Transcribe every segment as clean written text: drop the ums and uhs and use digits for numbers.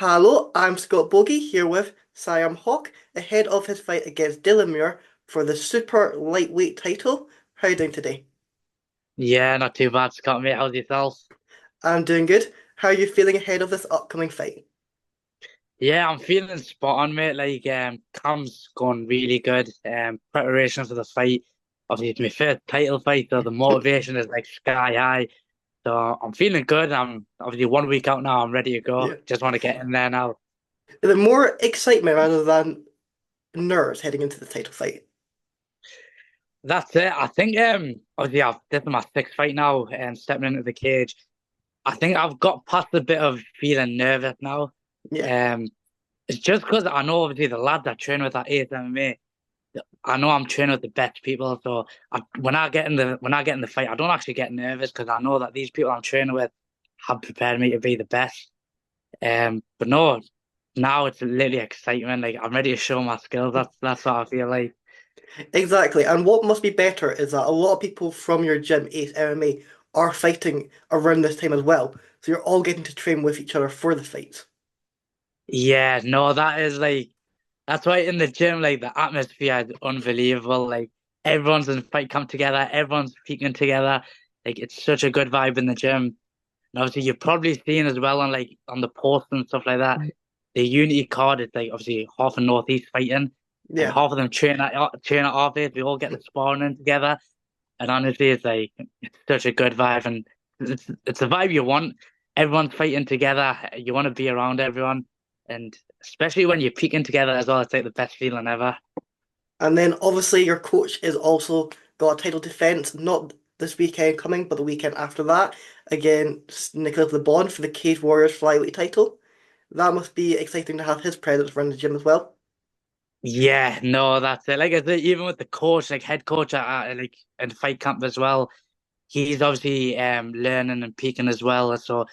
Hello, I'm Scott Bogey here with Sayem Hoque ahead of his fight against Dylan Muir for the super lightweight title. How are you doing today? Yeah, not too bad, Scott, mate. How's yourself? I'm doing good. How are you feeling ahead of this upcoming fight? Yeah, I'm feeling spot on, mate. Cam's going really good. Preparation for the fight. Obviously, it's my first title fight, so the motivation is like sky high. So I'm feeling good. I'm obviously 1 week out now. I'm ready to go. Yeah. Just want to get in there now. Is it more excitement rather than nerves heading into the title fight? That's it. I think obviously this is my sixth fight now and stepping into the cage. I think I've got past a bit of feeling nervous now. Yeah. Um, it's just because I know obviously the lads I train with at ASMMA. I know I'm training with the best people, so when I get in the fight, I don't actually get nervous because I know that these people I'm training with have prepared me to be the best. But no, now it's literally excitement. Like I'm ready to show my skills. That's what I feel like. Exactly. And what must be better is that a lot of people from your gym, Ace MMA, are fighting around this time as well. So you're all getting to train with each other for the fights. Yeah, no, that's why in the gym, like the atmosphere is unbelievable. Like everyone's in fight camp together, everyone's peaking together. Like it's such a good vibe in the gym. And obviously, you've probably seen as well on on the posts and stuff like that. The Unity card is like obviously half of Northeast fighting, and Yeah. half of them train at our base. We all get the sparring in together, and honestly, it's such a good vibe, and it's a vibe you want. Everyone's fighting together. You want to be around everyone, and especially when you're peaking together as well. It's like the best feeling ever. And then obviously your coach is also got a title defense, not this weekend coming, but the weekend after that. Again, Nicholas LeBon for the Cage Warriors flyweight title. That must be exciting to have his presence around the gym as well. Yeah, no, that's it. Like I said, even with the coach, like head coach like in fight camp as well. He's obviously learning and peaking as well. So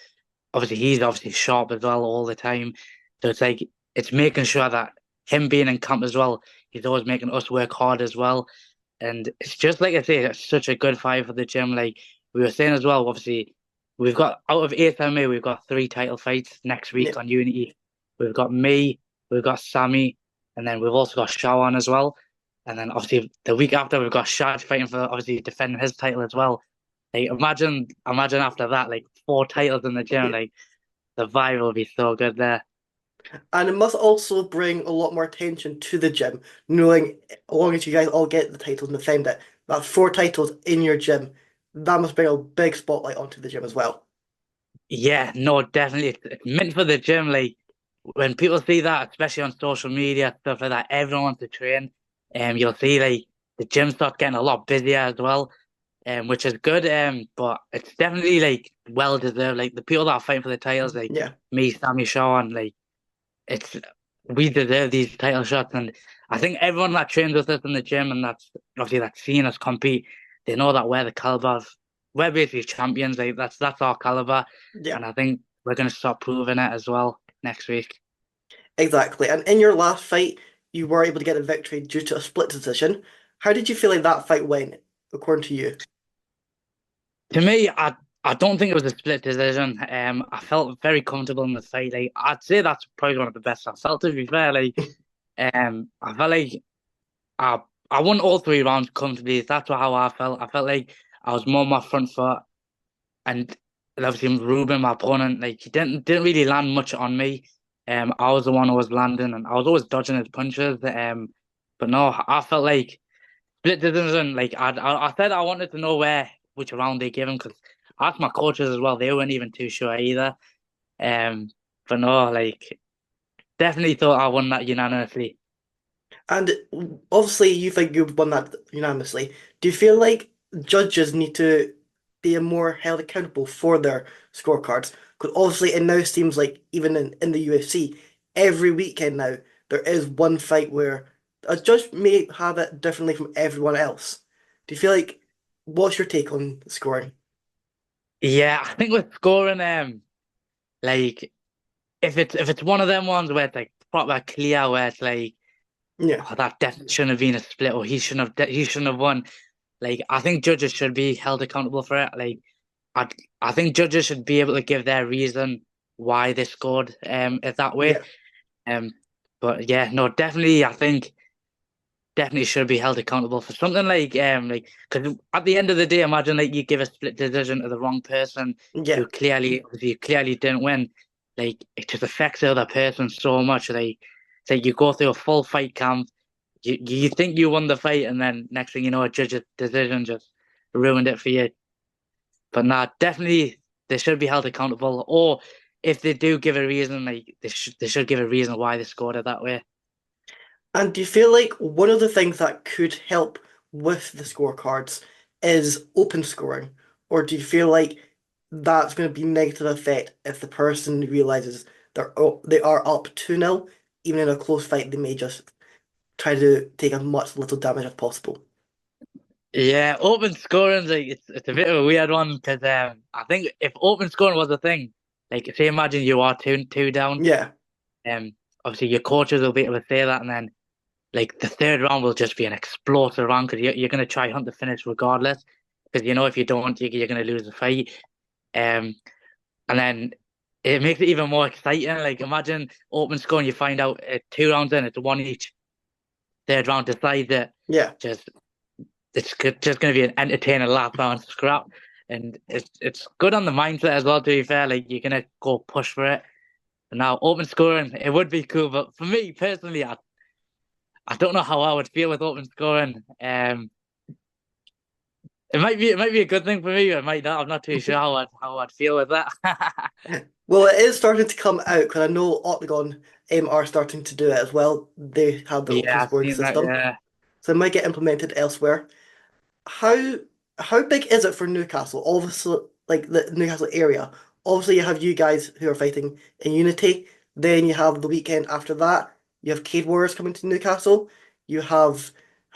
obviously he's obviously sharp as well all the time. So it's making sure that him being in camp as well, he's always making us work hard as well. And it's just like I say, it's such a good fight for the gym. Like we were saying as well, obviously we've got out of AFMA, we've got three title fights next Yeah, week on Unity. We've got me, we've got Sammy, and then we've also got Shawan as well. And then obviously the week after we've got Shad fighting for obviously defending his title as well. Like imagine after that, like four titles in the gym, yeah. like the vibe will be so good there. And it must also bring a lot more attention to the gym, knowing as long as you guys all get the titles and defend it, that's four titles in your gym. That must bring a big spotlight onto the gym as well. Yeah, no, definitely. It's meant for the gym. Like when people see that, especially on social media, stuff like that, everyone wants to train. You'll see like the gym start getting a lot busier as well, which is good. But it's definitely like well deserved. Like the people that are fighting for the titles, like Yeah. me, Sammy Shawan, like it's we deserve these title shots. And I think everyone that trains with us in the gym and that's seen us compete, they know that we're the caliber of, we're basically champions. Like that's our caliber. Yeah. And I think we're gonna start proving it as well next week. Exactly. And in your last fight, you were able to get a victory due to a split decision. How did you feel like that fight went, according to you? To me, I don't think it was a split decision. I felt very comfortable in the fight. Like I'd say that's probably one of the best I felt, to be fair. I felt like I I won all three rounds comfortably. That's how I felt. I felt like I was more on my front foot, and obviously Ruben, my opponent, like he didn't really land much on me. I was the one who was landing, and I was always dodging his punches. But no, I felt like split decision. Like I said, I wanted to know which round they gave him because I asked my coaches as well. They weren't even too sure either. Um, but no, like definitely thought I won that unanimously. And obviously, you think you won that unanimously. Do you feel like judges need to be more held accountable for their scorecards? Because obviously, it now seems like even in the UFC, every weekend now, there is one fight where a judge may have it differently from everyone else. Do you feel like, what's your take on scoring? Yeah, I think with scoring, like if it's one of them ones where it's like proper clear, where it's like, Yeah. oh, that definitely shouldn't have been a split, or he shouldn't have won. Like I think judges should be held accountable for it. I I think judges should be able to give their reason. why they scored it that way. Yeah, Um, but yeah, no, definitely, I think definitely should be held accountable for something like because at the end of the day, imagine like you give a split decision to the wrong person yeah. who clearly didn't win. Like it just affects the other person so much. Like it's like you go through a full fight camp, you think you won the fight, and then next thing you know, a judge's decision just ruined it for you. But nah, definitely they should be held accountable. Or if they do give a reason, like they should give a reason why they scored it that way. And do you feel like one of the things that could help with the scorecards is open scoring? Or do you feel like that's going to be negative effect if the person realizes they are up 2-0, even in a close fight, they may just try to take as much little damage as possible. Yeah, open scoring like it's a bit of a weird one because I think if open scoring was a thing, like say imagine you are two down, Yeah, um obviously your coaches will be able to say that, and then like the third round will just be an explosive round because you're going to try hunt the finish regardless because you know if you don't you're going to lose the fight. Um, and then it makes it even more exciting. Like imagine open scoring, you find out 2 rounds in, it's one each. Third round decides it. yeah. Just just going to be an entertaining last round scrap, and it's good on the mindset as well. To be fair, like you're gonna go push for it. And now open scoring, it would be cool, but for me personally, I don't know how I would feel with open scoring. It might be a good thing for me. It might not. I'm not too sure how I'd feel with that. Well, it is starting to come out because I know Octagon are starting to do it as well. They have their open Yeah, I've scoring seen that. system, Yeah, so it might get implemented elsewhere. How how big is it for Newcastle? Obviously, like the Newcastle area. Obviously, you have you guys who are fighting in Unity. Then you have the weekend after that. You have Cade Warriors coming to Newcastle. You have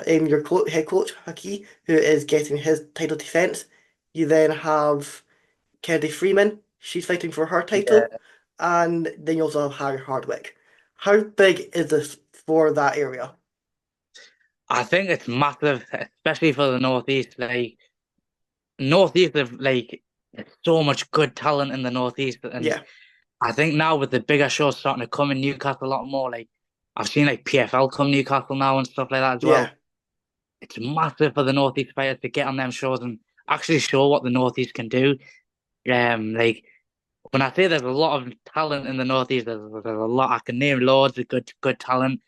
your head coach Haki, who is getting his title defense. You then have Kennedy Freeman. She's fighting for her title, yeah. and then you also have Harry Hardwick. How big is this for that area? I think it's massive, especially for the Northeast. Like Northeast, of like so much good talent in the Northeast, and Yeah, I think now with the bigger shows starting to come in Newcastle a lot more, like I've seen like PFL come Newcastle now and stuff like that as yeah, well. It's massive for the Northeast players to get on them shows and actually show what the Northeast can do. Like when I say there's a lot of talent in the Northeast, there's a lot. I can name loads of good talent.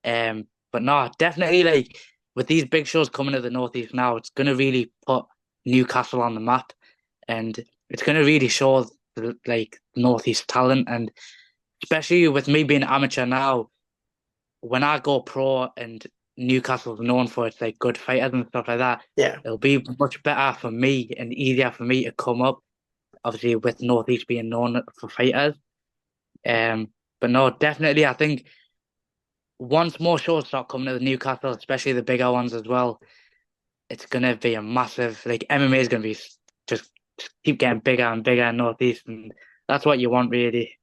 But no, definitely like with these big shows coming to the Northeast now, it's going to really put Newcastle on the map, and it's going to really show the like Northeast talent. And especially with me being amateur now, when I go pro and Newcastle's known for its like good fighters and stuff like that, yeah. it'll be much better for me and easier for me to come up. Obviously, with Northeast being known for fighters. Um, but no, definitely, I think once more shows start coming to the Newcastle, especially the bigger ones as well, it's gonna be a massive like MMA is gonna be just keep getting bigger and bigger in Northeast, and that's what you want really.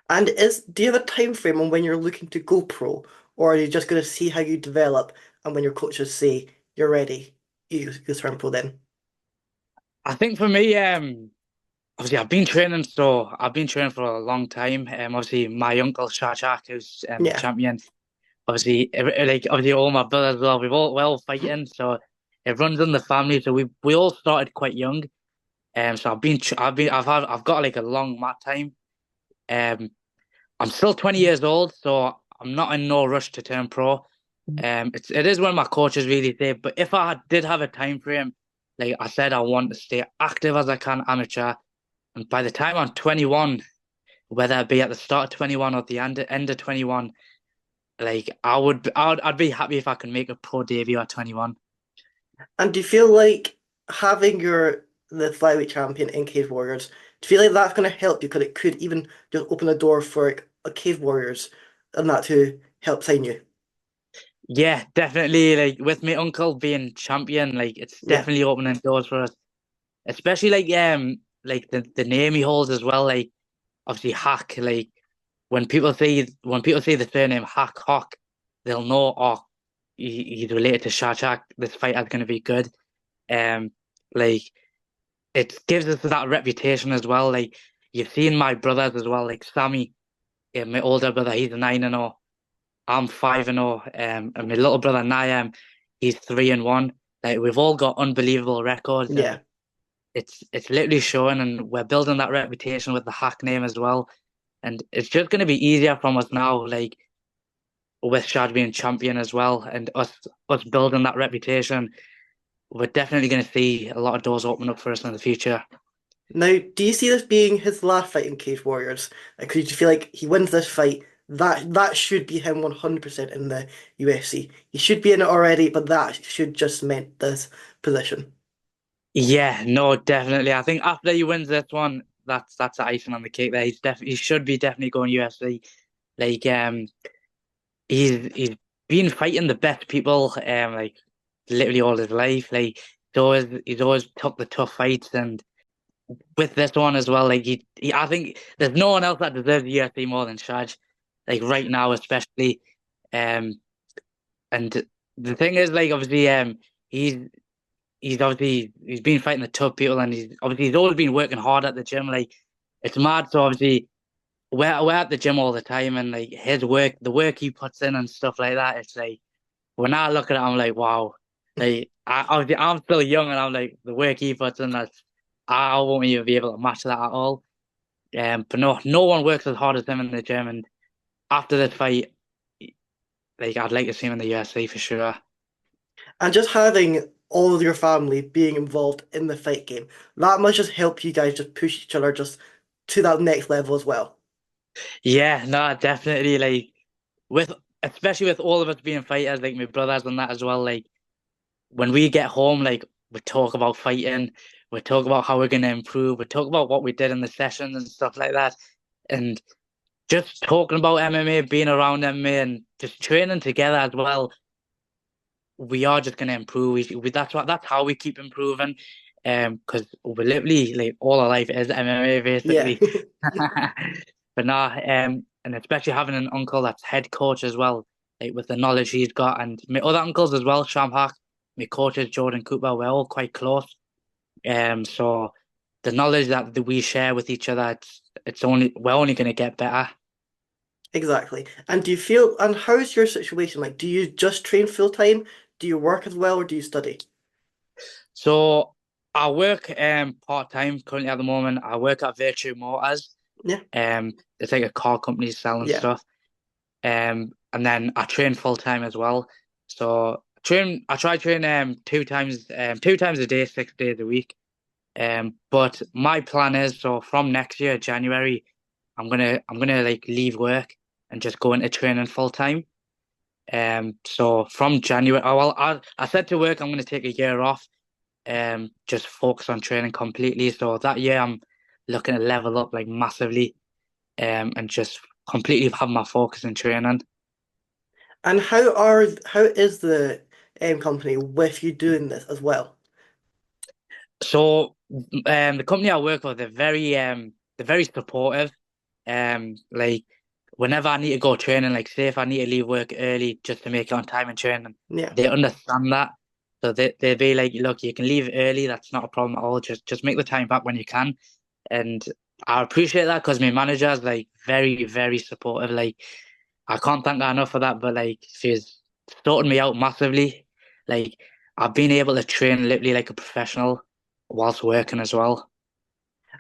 And do you have a time frame on when you're looking to go pro, or are you just going to see how you develop, and when your coaches say you're ready, you turn pro then? I think for me, obviously I've been training for a long time. Obviously my uncle Shashak, who's the Yeah, champion. Obviously, like obviously all my brothers as well. We're all fighting, so it runs in the family. So we all started quite young. So I've got like a long mat time. Um, I'm still 20 years old, so I'm not in no rush to turn pro. It is when my coaches really say, but if did have a time frame, like I said, I want to stay active as I can, amateur, and by the time I'm 21, whether it be at the start of 21 or the end of 21, like I'd be happy if I can make a pro debut at 21. and do you feel like having the flyweight champion in Cave Warriors, do you feel like that's going to help you? Because it could even just open a door for like, a Cave Warriors and that to help sign you. Yeah, definitely. Like with my uncle being champion, like it's Yeah, definitely opening doors for us. Especially like the name he holds as well. Like obviously Hack. Like when people say the surname Hack Hawk, they'll know he's related to Shashak. This fight is going to be good. Um, like it gives us that reputation as well. Like you've seen my brothers as well, like Sammy, my older brother, he's 9-0. I'm 5-0. And my little brother Niam, he's 3-1. Like we've all got unbelievable records, and Yeah. it's literally showing, and we're building that reputation with the hack name as well. And it's just going to be easier from us now, like with Shad being champion as well, and us building that reputation. We're definitely going to see a lot of doors open up for us in the future. Now, do you see this being his last fight in Cage Warriors? Like, could you feel like he wins this fight? That should be him 100% in the UFC. He should be in it already, but that should just cement this position. Yeah, no, definitely. I think after he wins this one, that's icing on the cake there. He should be definitely going UFC. Like he's been fighting the best people like literally all his life. Like he's always took the tough fights, and with this one as well, like I think there's no one else that deserves the UFC more than Shaj. Like right now especially. Um and the thing is like obviously he's he's been fighting the tough people, and he's always been working hard at the gym. Like it's mad. So obviously we're at the gym all the time, and like his work, the work he puts in and stuff like that. It's like when I look at it, I'm like, wow. Like obviously I'm still young, and I'm like the work he puts in. I won't even be able to match that at all. But no one works as hard as him in the gym. And after this fight, like I'd like to see him in the UFC for sure. And just having all of your family being involved in the fight game, that must just help you guys just push each other just to that next level as well. Yeah, no, definitely. Like with especially with all of us being fighters, like my brothers and that as well. Like when we get home, like we talk about fighting, we talk about how we're gonna improve, we talk about what we did in the sessions and stuff like that, and just talking about MMA, being around MMA, and just training together as well. We are just gonna improve. That's how we keep improving. Because we literally like all our life is MMA Yeah, basically. But nah, and especially having an uncle that's head coach as well, like with the knowledge he's got, and my other uncles as well, Sham Hoque, my coaches Jordan Cooper, we're all quite close. So the knowledge that we share with each other, it's only we're only gonna get better. exactly. And do you feel, and how's your situation? Like, do you just train full time? Do you work as well, or do you study? So I work part time currently at the moment. I work at Virtue Motors. Yeah, It's like a car company selling yeah. stuff. And then I train full time as well. So I try to train two times a day, 6 days a week. But my plan is so from next year, January, I'm gonna like leave work and just go into training full time. So from January, oh, well, I said to work I'm gonna take a year off, just focus on training completely. So that year I'm looking to level up like massively, and just completely have my focus in training. And how is the company with you doing this as well? So, the company I work for, they're very supportive. Like whenever I need to go training, like say if I need to leave work early just to make it on time in training, Yeah. they understand that. So they'll be like, look, you can leave early. That's not a problem at all. Just make the time back when you can. And I appreciate that because my manager is like very supportive. Like I can't thank her enough for that. But like she's sorted me out massively. Like I've been able to train literally like a professional whilst working as well.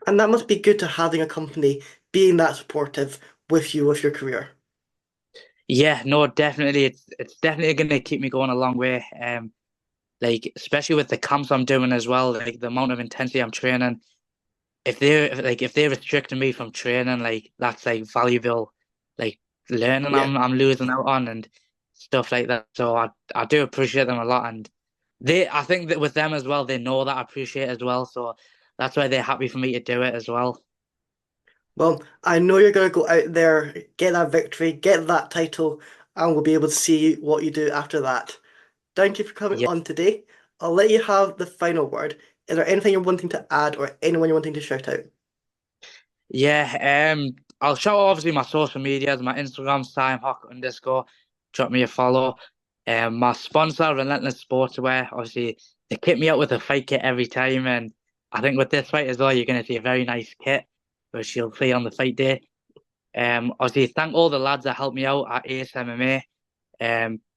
And that must be good to having a company being that supportive with you with your career. Yeah, no, definitely. It's definitely going to keep me going a long way. Like especially with the camps I'm doing as well, like the amount of intensity I'm training. If they're restricting me from training, like that's like valuable, like learning Yeah. I'm losing out on and stuff like that. So I do appreciate them a lot, and I think that with them as well, they know that I appreciate it as well. So that's why they're happy for me to do it as well. Well, I know you're going to go out there, get that victory, get that title, and we'll be able to see what you do after that. Thank you for coming Yeah, on today. I'll let you have the final word. Is there anything you're wanting to add or anyone you're wanting to shout out? yeah. I'll shout out obviously my social medias, my Instagram, Sayem Hoque _. Drop me a follow. My sponsor, Relentless Sportswear, obviously they kit me out with a fight kit every time, and I think with this fight as well, you're going to see a very nice kit. where she'll play on the fight day. Obviously, thank all the lads that helped me out at Ace MMA,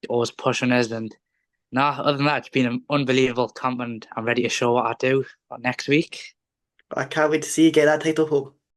always pushing us. And nah, other than that, it's been an unbelievable camp, and I'm ready to show what I do next week. I can't wait to see you get that title home.